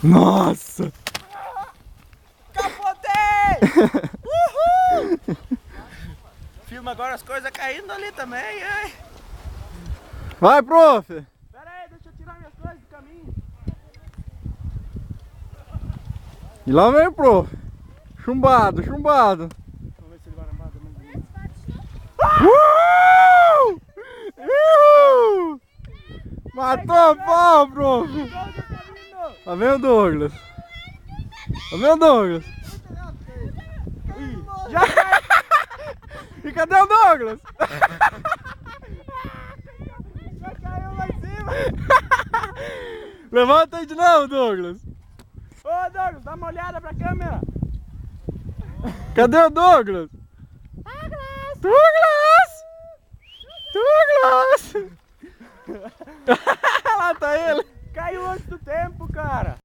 Nossa! Capotei! Uhul! Filma agora as coisas caindo ali também, ai. Vai, prof! Pera aí, deixa eu tirar minhas coisas do caminho. E lá vem, prof! Chumbado, chumbado! Vamos ver se ele vai lembrar também. Uhul! Matou a pau, prof! Lá vem o Douglas! Lá vem o Douglas! Já caiu! E cadê o Douglas? Já caiu lá em cima! Levanta aí de novo, Douglas! Ô Douglas, dá uma olhada pra câmera! Cadê o Douglas? Douglas! Douglas! Lá tá ele! Caiu antes do tempo, cara!